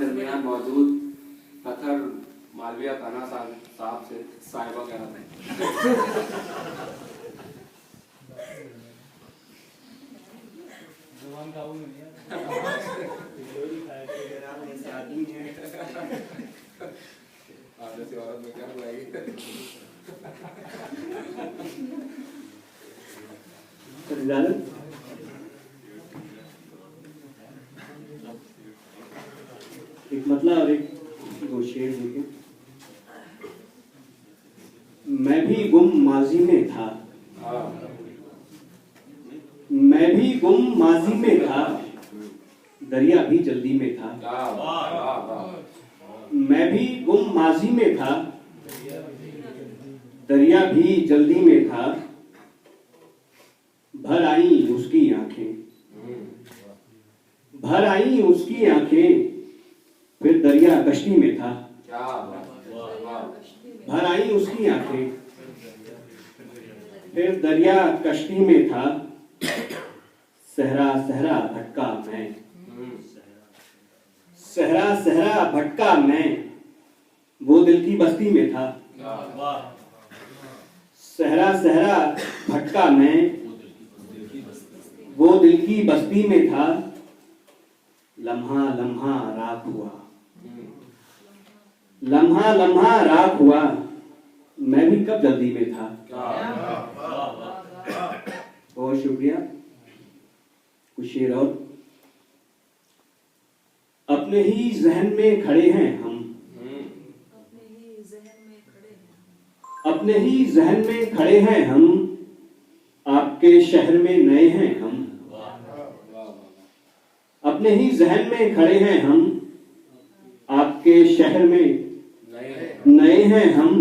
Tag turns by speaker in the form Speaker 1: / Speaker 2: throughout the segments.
Speaker 1: दरमियान मौजूद पत्थर मालविया खाना साहब से साहिबा कह रहा था। जैसी औरत में क्या बुलाएगी।
Speaker 2: एक मतलब और एक दो शेर देखे। मैं भी गुम माजी में था, मैं भी गुम माजी में था, दरिया भी जल्दी में था। मैं भी गुम माजी में था, दरिया भी जल्दी में था। भर आई उसकी आंखें, भर आई उसकी आंखें, फिर दरिया कश्ती में था। भर आई उसकी आंखें, फिर दरिया कश्ती में था। सहरा सहरा भटका मैं, सहरा सहरा भटका मैं, वो दिल की बस्ती में था। सहरा सहरा भटका मैं, वो दिल की बस्ती में था। लम्हा लम्हा राख हुआ, लम्हा लम्हा राख हुआ, मैं भी कब जल्दी में था। बहुत शुक्रिया। कुछ शेर और। अपने ही जहन में खड़े हैं हम, अपने ही जहन में खड़े हैं हम, आपके शहर में नए हैं हम। अपने ही जहन में खड़े हैं हम, आपके शहर में नए हैं हम।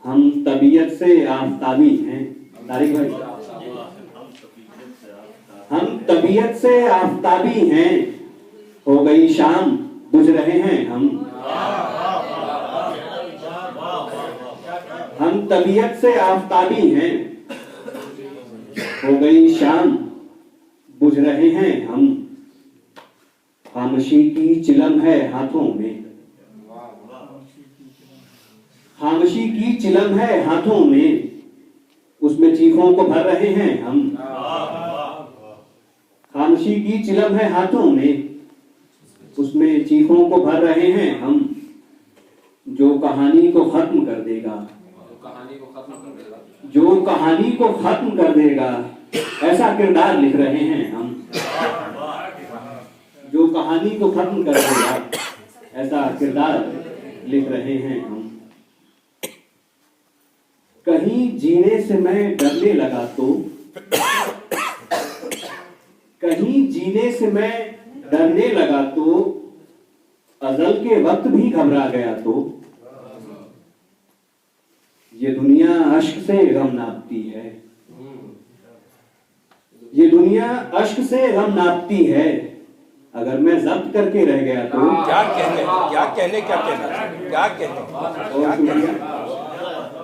Speaker 2: हम तबीयत से आफताबी हैं। तारिक भाई, हम तबीयत से आफताबी हैं, हो गई शाम बुझ रहे हैं हम। हम तबीयत से आफताबी हैं, हो गई शाम बुझ रहे हैं हम। खामोशी की चिलम है हाथों में, खामोशी की चिलम है हाथों में, उसमें चीखों को भर रहे हैं हम। खामोशी की चिलम है हाथों में, उसमें चीखों को भर रहे हैं हम। जो कहानी को खत्म कर देगा, जो कहानी को खत्म कर देगा, ऐसा किरदार लिख रहे हैं हम। जो कहानी को खत्म कर देगा, ऐसा किरदार लिख रहे हैं हम। कहीं जीने से मैं डरने लगा तो, कहीं जीने से मैं डरने लगा तो, अजल के वक्त भी घबरा गया तो। ये दुनिया अश्क से गम नापती है, ये दुनिया अश्क से गम नापती है, अगर मैं जब्त करके रह गया तो।
Speaker 3: क्या कहने, क्या कहने, क्या कहना, क्या कहने,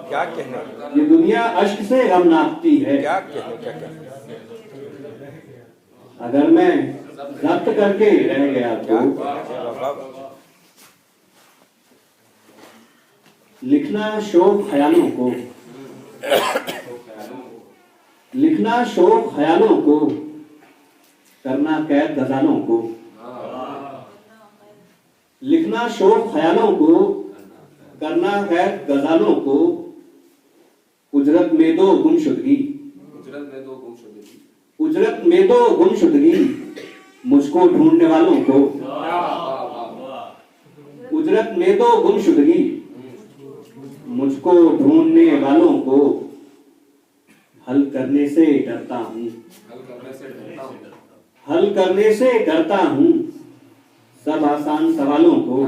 Speaker 3: क्या कहने।
Speaker 2: ये दुनिया अश्क से गम नापती है,
Speaker 3: क्या कहने, क्या कहने।
Speaker 2: अगर मैं जब्त करके रह गया तो। लिखना शौक ख्यालों को, लिखना शौक ख्यालों को, करना कैद गजालों को। लिखना शौक ख्यालों को, करना कैद गजालों को। उजरत में दो गुमशुदगी,
Speaker 1: उजरत में दो गुमशुदगी,
Speaker 2: उजरत में दो गुमशुदगी, मुझको ढूंढने वालों को। उजरत में दो गुमशुदगी, मुझको ढूंढने वालों को। हल करने से डरता हूँ, हल करने से डरता हूँ, सब आसान सवालों को।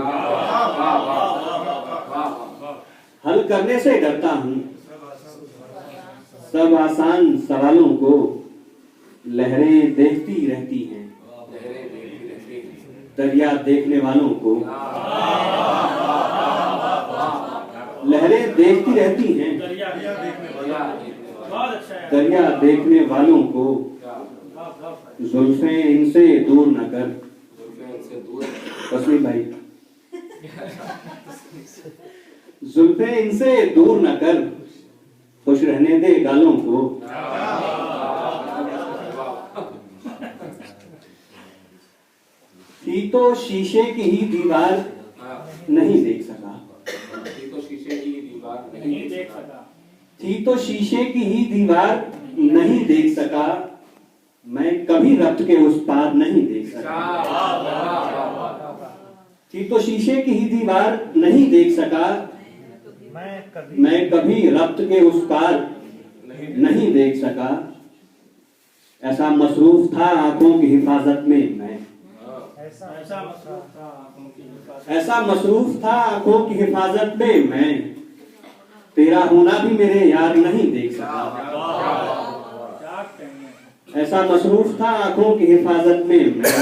Speaker 2: हल करने से डरता हूँ, सब आसान सवालों को। लहरें देखती रहती हैं, दरिया देखने वालों को। लहरें देखती रहती हैं, दरिया देखने वालों को। जुल्फें इनसे दूर न कर,
Speaker 1: इनसे दूर
Speaker 2: तस्लीम भाई, जुल्फे इनसे दूर न कर, खुश रहने दे गालों को। थी तो शीशे की ही दीवार नहीं देख सका,
Speaker 1: थी तो शीशे की दीवार नहीं देख सका,
Speaker 2: थी तो शीशे की ही दीवार नहीं देख सका, मैं कभी रब्त के उस पार नहीं देख सका। थी तो शीशे की ही दीवार नहीं देख सका, मैं कभी रब्त के उस पार नहीं देख सका। ऐसा मसरूफ था आंखों की हिफाजत में मैं, ऐसा मसरूफ था आंखों की हिफाजत में मैं, तेरा होना भी मेरे यार नहीं देख सका। ऐसा मसरूफ था आंखों की हिफाजत में मैं,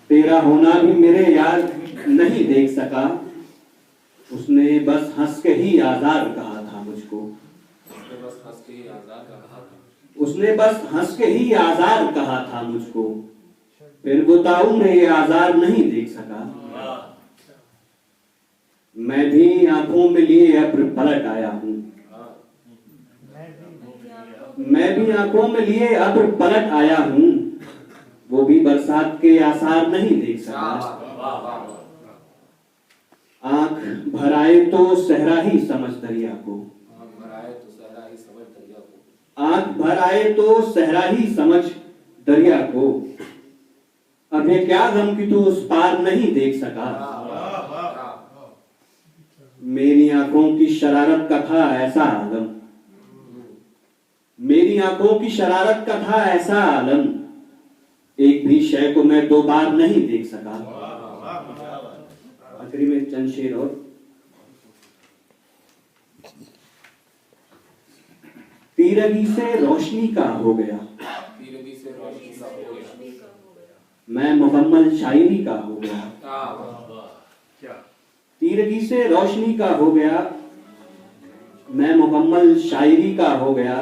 Speaker 2: तेरा होना भी मेरे यार नहीं देख सका। उसने बस हंस के ही आज़ार कहा था मुझको, उसने बस हंस के ही आज़ार कहा था मुझको, फिर वो ताउम्र ये आज़ार नहीं देख सका। मैं भी आंखों में लिए अब्र पलट आया हूँ, मैं भी आंखों में लिए अब्र पलट आया हूँ, वो भी बरसात के आसार नहीं देख सका। आंख भर आए तो सहरा ही समझ दरिया को, आंख भर आए तो सहरा ही समझ दरिया को, अब ये क्या गम कि तू उस पार नहीं देख सका। मेरी आंखों की शरारत का था ऐसा आलम, मेरी आंखों की शरारत का था ऐसा आलम, एक भी शय को मैं दो बार नहीं देख सका। आखिरी में चंद शेर और। तीरगी से रोशनी का हो गया,
Speaker 1: तीरगी से रोशनी का हो गया,
Speaker 2: मैं मुकम्मल शायरी का हो गया। तीरगी से रोशनी का हो गया, मैं मुकम्मल शायरी का हो गया।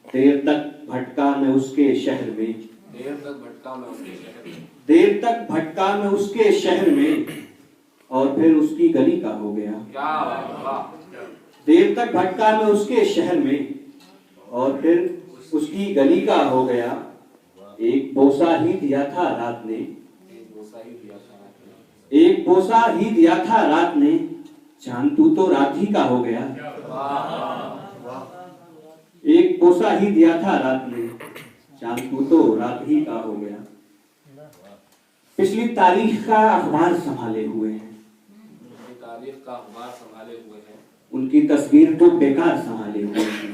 Speaker 2: देर तक भटका मैं उसके शहर में,
Speaker 1: देर तक भटका मैं उसके शहर में,
Speaker 2: देर तक भटका मैं उसके शहर में, और फिर उसकी गली का हो गया। देर तक भटका मैं उसके शहर में, और फिर उसकी गली का हो गया। एक बोसा ही दिया था रात ने, एक बोसा ही दिया था रात ने, चांद तू तो रात ही का हो गया। एक बोसा ही दिया था रात ने, चांद तू तो रात ही का हो गया। पिछली तारीख का अखबार संभाले हुए हैं,
Speaker 1: तारीख का अखबार संभाले हुए हैं,
Speaker 2: उनकी तस्वीर तो बेकार संभाले हुए हैं।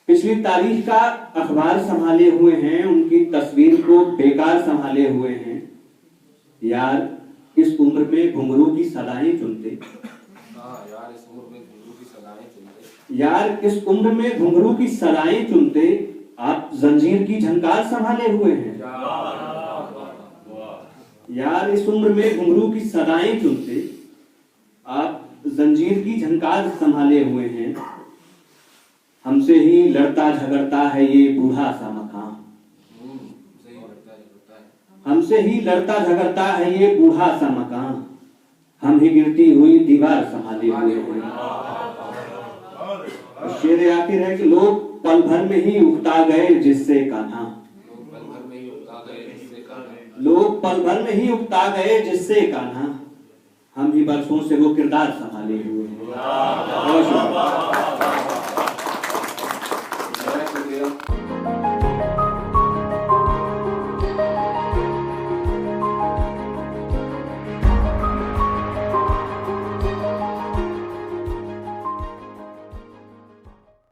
Speaker 2: पिछली तारीख का अखबार संभाले हुए हैं, उनकी तस्वीर को बेकार संभाले हुए हैं। यार इस उम्र में घुंघरू की सदाएं चुनते,
Speaker 1: यार इस उम्र में घुंघरू की सदाएं चुनते,
Speaker 2: यार इस उम्र में घुंघरू की सदाएं चुनते, आप जंजीर की झनकार संभाले हुए हैं। यार इस उम्र में घुंघरू की सदाएं चुनते, आप जंजीर की झनकार संभाले हुए हैं। हमसे ही लड़ता झगड़ता है ये बूढ़ा सा मकान, हमसे ही लड़ता झगड़ता है ये बूढ़ा सा मकान, हम ही गिरती हुई दीवार संभाले हुए हैं। शेर आखिर है कि लोग पल भर में ही उकता गए जिससे कान्हा, लोग पल भर में ही उकता गए जिससे कान्हा, हम ही बरसों से वो किरदार संभाले हुए हैं।